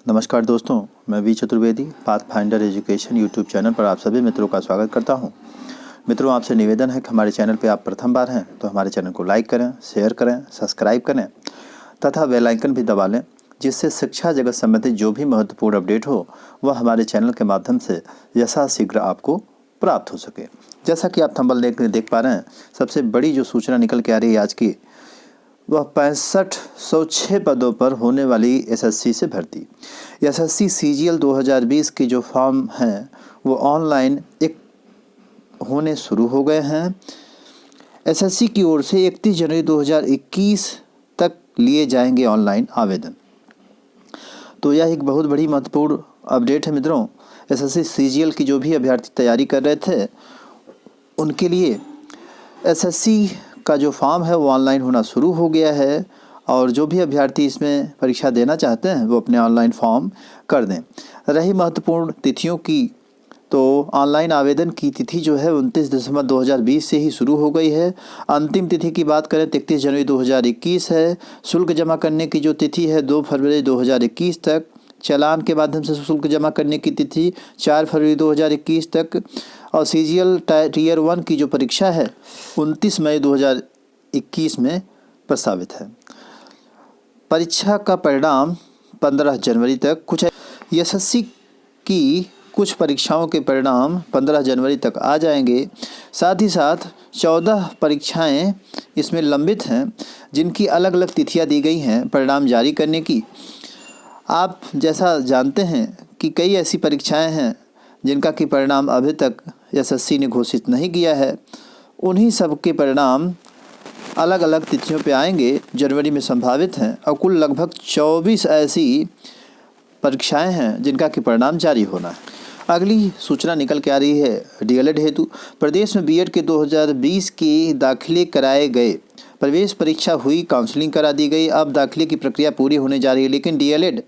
नमस्कार दोस्तों, मैं V Chaturvedi path finder education YouTube channel पर आप सभी मित्रों का स्वागत करता हूं। मित्रों, आपसे निवेदन है कि हमारे चैनल पर आप प्रथम बार हैं तो हमारे चैनल को लाइक करें, शेयर करें, सब्सक्राइब करें तथा बेल आइकन भी दबा लें, जिससे शिक्षा जगत संबंधित जो भी महत्वपूर्ण अपडेट हो वह हमारे चैनल के माध्यम से यथाशीघ्र आपको प्राप्त हो सके। जैसा कि आप थंबनेल देख पा रहे हैं, सबसे बड़ी जो सूचना निकल के आ रही है आज की, वह 6506 पदों पर होने वाली एसएससी से भर्ती। एसएससी सीजीएल 2020 के जो फॉर्म हैं वो ऑनलाइन होने शुरू हो गए हैं। एसएससी की ओर से 31 जनवरी 2021 तक लिए जाएंगे ऑनलाइन आवेदन। तो यह एक बहुत बड़ी महत्वपूर्ण अपडेट है मित्रों। एसएससी सीजीएल की जो भी अभ्यर्थी तैयारी कर रहे थे उनके लिए एसएससी का जो फॉर्म है वो ऑनलाइन होना शुरू हो गया है, और जो भी अभ्यर्थी इसमें परीक्षा देना चाहते हैं वो अपने ऑनलाइन फॉर्म कर दें। रही महत्वपूर्ण तिथियों की, तो ऑनलाइन आवेदन की तिथि जो है 29 दिसंबर 2020 से ही शुरू हो गई है। अंतिम तिथि की बात करें 31 जनवरी 2021 है। शुल्क जमा करने की जो तिथि है 2 फरवरी 2021 तक। चालान के माध्यम से शुल्क जमा करने की तिथि 4 फरवरी 2021 तक। और सीजीएल टीयर 1 की जो परीक्षा है 29 मई 2021 में प्रस्तावित है। परीक्षा का परिणाम 15 जनवरी तक। कुछ एसएससी की कुछ परीक्षाओं के परिणाम 15 जनवरी तक आ जाएंगे। साथ ही साथ 14 परीक्षाएं इसमें लंबित हैं, जिनकी अलग अलग तिथियां दी गई हैं परिणाम जारी करने की। आप जैसा जानते हैं कि कई ऐसी परीक्षाएं हैं जिनका कि परिणाम अभी तक एसएससी ने घोषित नहीं किया है। उन्हीं सब के परिणाम अलग अलग तिथियों पे आएंगे, जनवरी में संभावित हैं। और कुल लगभग 24 ऐसी परीक्षाएं हैं जिनका कि परिणाम जारी होना है। अगली सूचना निकल के आ रही है डीएलएड हेतु। प्रदेश में बीएड के 2020 के दाखिले कराए गए। प्रवेश परीक्षा हुई, काउंसलिंग करा दी गई। अब दाखिले की प्रक्रिया पूरी होने जा रही है, लेकिन डीएलएड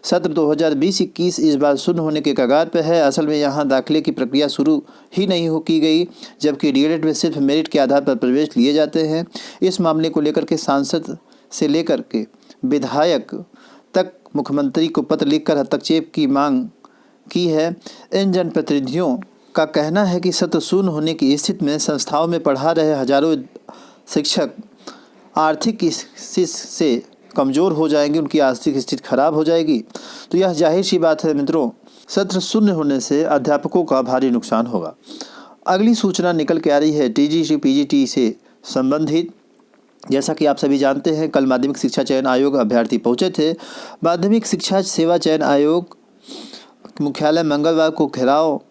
सत्र 2020-21 इस बार शून्य होने के कगार पर है। असल में यहाँ दाखिले की प्रक्रिया शुरू ही नहीं की गई, जबकि डीएलएड में सिर्फ मेरिट के आधार पर प्रवेश लिए जाते हैं। इस मामले को लेकर के सांसद से लेकर के विधायक तक मुख्यमंत्री को पत्र लिखकर हस्तक्षेप की मांग की है। इन जनप्रतिनिधियों का कहना है कि सत्र शून्य होने की स्थिति में संस्थाओं में पढ़ा रहे हजारों शिक्षक आर्थिक स्थिति से कमज़ोर हो जाएंगे, उनकी आर्थिक स्थिति खराब हो जाएगी। तो यह जाहिर सी बात है मित्रों, सत्र शून्य होने से अध्यापकों का भारी नुकसान होगा। अगली सूचना निकल के आ रही है टीजीटी पीजीटी से संबंधित। जैसा कि आप सभी जानते हैं, कल माध्यमिक शिक्षा चयन आयोग अभ्यर्थी पहुंचे थे। माध्यमिक शिक्षा सेवा चयन आयोग मुख्यालय मंगलवार को घेराव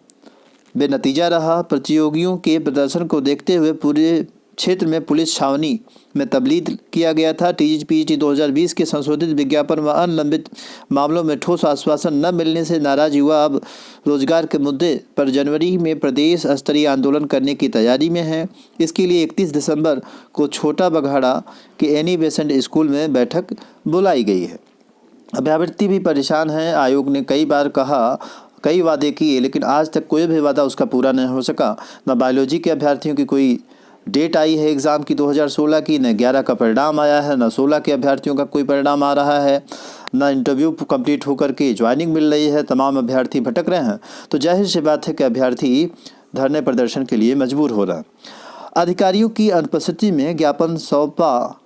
बेनतीजा रहा। प्रतियोगियों के प्रदर्शन को देखते हुए पूरे क्षेत्र में पुलिस छावनी में तब्दील किया गया था। टीजीटी 2020 के संशोधित विज्ञापन व अन्य लंबित मामलों में ठोस आश्वासन न मिलने से नाराज युवा अब रोजगार के मुद्दे पर जनवरी में प्रदेश स्तरीय आंदोलन करने की तैयारी में है। इसके लिए 31 दिसंबर को छोटा बघाड़ा के एनी बेसेंट स्कूल में बैठक बुलाई गई है। अभ्यर्थी भी परेशान हैं। आयोग ने कई बार कहा, कई वादे किए, लेकिन आज तक कोई भी वादा उसका पूरा नहीं हो सका। न बायोलॉजी के अभ्यर्थियों की कोई डेट आई है एग्ज़ाम की 2016 की, न 11 का परिणाम आया है, न 16 के अभ्यर्थियों का कोई परिणाम आ रहा है, न इंटरव्यू कंप्लीट होकर के ज्वाइनिंग मिल रही है। तमाम अभ्यर्थी भटक रहे हैं। तो जाहिर सी बात है कि अभ्यर्थी धरने प्रदर्शन के लिए मजबूर हो रहा है। अधिकारियों की अनुपस्थिति में ज्ञापन सौंपा,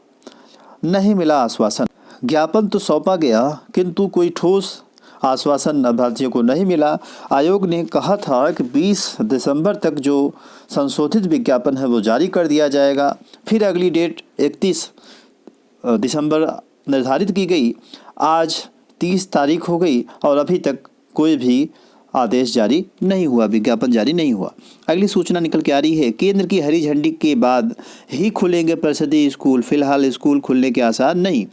नहीं मिला आश्वासन। ज्ञापन तो सौंपा गया किंतु कोई ठोस आश्वासन अभ्यर्थियों को नहीं मिला। आयोग ने कहा था कि 20 दिसंबर तक जो संशोधित विज्ञापन है वो जारी कर दिया जाएगा। फिर अगली डेट 31 दिसंबर निर्धारित की गई। आज 30 तारीख हो गई और अभी तक कोई भी आदेश जारी नहीं हुआ, विज्ञापन जारी नहीं हुआ। अगली सूचना निकल के आ रही है, केंद्र की हरी झंडी के बाद ही खुलेंगे परिषदीय स्कूल। फिलहाल स्कूल खुलने के आसार नहीं।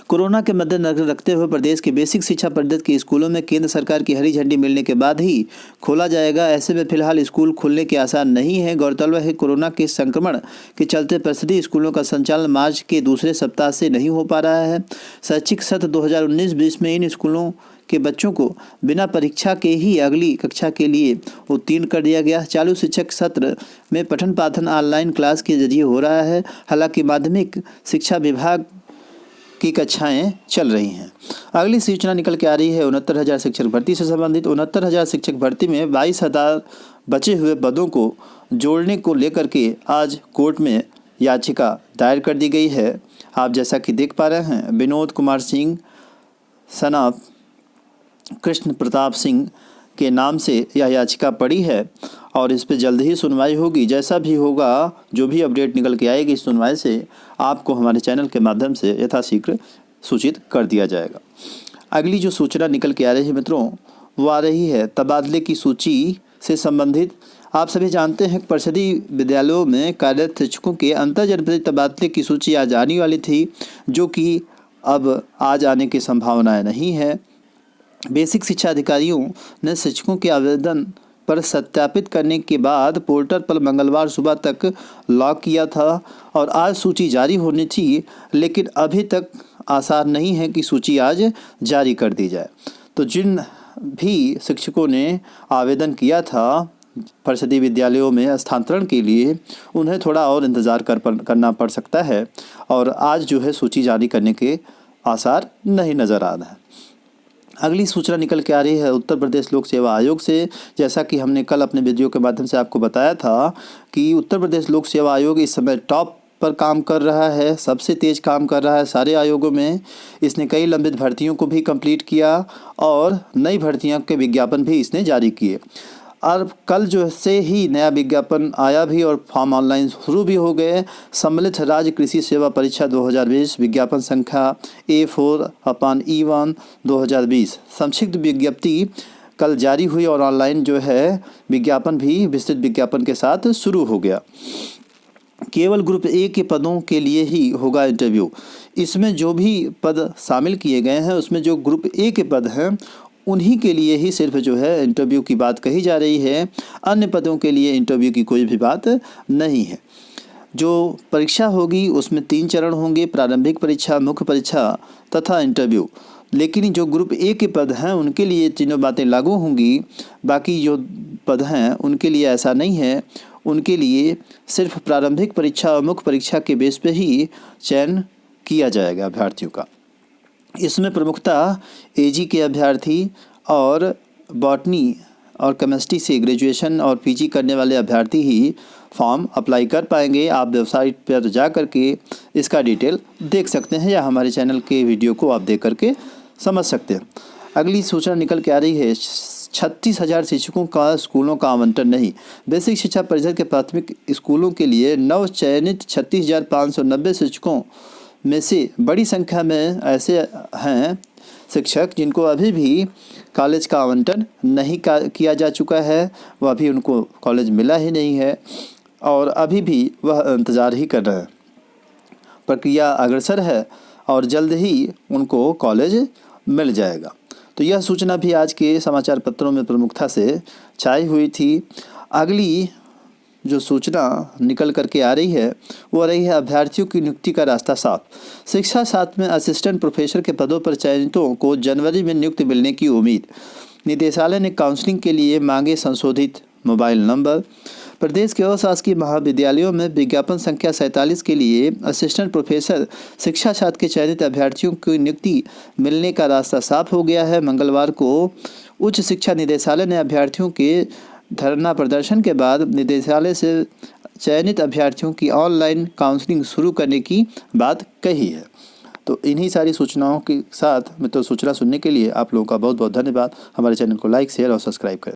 कोरोना के मद्देनजर रखते हुए प्रदेश के बेसिक शिक्षा परिषद के स्कूलों में केंद्र सरकार की हरी झंडी मिलने के बाद ही खोला जाएगा। ऐसे में फिलहाल स्कूल खुलने के आसार नहीं है। गौरतलब है कोरोना के संक्रमण के चलते परिषदीय स्कूलों का संचालन मार्च के दूसरे सप्ताह से नहीं हो पा रहा है। शैक्षिक सत्र 2019-20 में इन स्कूलों के बच्चों को बिना परीक्षा के ही अगली कक्षा के लिए उत्तीर्ण कर दिया गया। चालू शिक्षक सत्र में पठन पाठन ऑनलाइन क्लास के जरिए हो रहा है। हालांकि माध्यमिक शिक्षा विभाग की कक्षाएं चल रही हैं। अगली सूचना निकल के आ रही है 69,000 शिक्षक भर्ती से संबंधित। 69,000 शिक्षक भर्ती में 22,000 बचे हुए पदों को जोड़ने को लेकर के आज कोर्ट में याचिका दायर कर दी गई है। आप जैसा कि देख पा रहे हैं, विनोद कुमार सिंह सना कृष्ण प्रताप सिंह के नाम से यह याचिका पड़ी है और इस पर जल्द ही सुनवाई होगी। जैसा भी होगा, जो भी अपडेट निकल के आएगी इस सुनवाई से, आपको हमारे चैनल के माध्यम से यथाशीघ्र सूचित कर दिया जाएगा। अगली जो सूचना निकल के आ रही है मित्रों, वो आ रही है तबादले की सूची से संबंधित। आप सभी जानते हैं कि परिषदीय विद्यालयों में कार्यरत शिक्षकों के अंतर्जनपदीय तबादले की सूची आज आने वाली थी, जो कि अब आज आने की संभावनाएं नहीं है। बेसिक शिक्षा अधिकारियों ने शिक्षकों के आवेदन पर सत्यापित करने के बाद पोर्टल पर मंगलवार सुबह तक लॉक किया था और आज सूची जारी होनी थी, लेकिन अभी तक आसार नहीं है कि सूची आज जारी कर दी जाए। तो जिन भी शिक्षकों ने आवेदन किया था परिषदीय विद्यालयों में स्थानांतरण के लिए, उन्हें थोड़ा और इंतज़ार करना पड़ सकता है और आज जो है सूची जारी करने के आसार नहीं नज़र आ रहा है। अगली सूचना निकल के आ रही है उत्तर प्रदेश लोक सेवा आयोग से। जैसा कि हमने कल अपने वीडियो के माध्यम से आपको बताया था कि उत्तर प्रदेश लोक सेवा आयोग इस समय टॉप पर काम कर रहा है, सबसे तेज़ काम कर रहा है सारे आयोगों में। इसने कई लंबित भर्तियों को भी कंप्लीट किया और नई भर्तियों के विज्ञापन भी इसने जारी किए। और कल जो से ही नया विज्ञापन आया भी और फॉर्म ऑनलाइन शुरू भी हो गए। सम्मिलित राज्य कृषि सेवा परीक्षा 2020 विज्ञापन संख्या A4/E1 2020 संक्षिप्त विज्ञप्ति कल जारी हुई और ऑनलाइन जो है विज्ञापन भी विस्तृत विज्ञापन के साथ शुरू हो गया। केवल ग्रुप ए के पदों के लिए ही होगा इंटरव्यू। इसमें जो भी पद शामिल किए गए हैं उसमें जो ग्रुप ए के पद हैं उन्हीं के लिए ही सिर्फ जो है इंटरव्यू की बात कही जा रही है। अन्य पदों के लिए इंटरव्यू की कोई भी बात नहीं है। जो परीक्षा होगी उसमें 3 चरण होंगे, प्रारंभिक परीक्षा, मुख्य परीक्षा तथा इंटरव्यू। लेकिन जो ग्रुप ए के पद हैं उनके लिए तीनों बातें लागू होंगी। बाकी जो पद हैं उनके लिए ऐसा नहीं है। उनके लिए सिर्फ प्रारंभिक परीक्षा और मुख्य परीक्षा के बेस पे ही चयन किया जाएगा अभ्यर्थियों का। इसमें प्रमुखतः एजी के अभ्यर्थी और बॉटनी और केमिस्ट्री से ग्रेजुएशन और पीजी करने वाले अभ्यर्थी ही फॉर्म अप्लाई कर पाएंगे। आप वेबसाइट पर जा कर के इसका डिटेल देख सकते हैं या हमारे चैनल के वीडियो को आप देख करके समझ सकते हैं। अगली सूचना निकल के आ रही है 36,000 शिक्षकों का स्कूलों का आवंटन नहीं। बेसिक शिक्षा परिषद के प्राथमिक स्कूलों के लिए नव चयनित 36,590 शिक्षकों में से बड़ी संख्या में ऐसे हैं शिक्षक जिनको अभी भी कॉलेज का आवंटन नहीं किया जा चुका है। वह अभी उनको कॉलेज मिला ही नहीं है और अभी भी वह इंतज़ार ही कर रहे हैं। प्रक्रिया अग्रसर है और जल्द ही उनको कॉलेज मिल जाएगा। तो यह सूचना भी आज के समाचार पत्रों में प्रमुखता से छाई हुई थी। अगली जो सूचना निकल करके आ रही है वो रही है अभ्यर्थियों की नियुक्ति का रास्ता साफ। शिक्षा शास्त्र में असिस्टेंट प्रोफेसर के पदों पर चयनितों को जनवरी में नियुक्ति मिलने की उम्मीद। निदेशालय ने काउंसलिंग के लिए मांगे संशोधित मोबाइल नंबर। प्रदेश के अशासकीय महाविद्यालयों में विज्ञापन संख्या 47 के लिए असिस्टेंट प्रोफेसर शिक्षा छात्र के चयनित अभ्यर्थियों की नियुक्ति मिलने का रास्ता साफ हो गया है। मंगलवार को उच्च शिक्षा निदेशालय ने अभ्यर्थियों के धरना प्रदर्शन के बाद निदेशालय से चयनित अभ्यर्थियों की ऑनलाइन काउंसलिंग शुरू करने की बात कही है। तो इन्हीं सारी सूचनाओं के साथ सूचना सुनने के लिए आप लोगों का बहुत बहुत धन्यवाद। हमारे चैनल को लाइक, शेयर और सब्सक्राइब करें।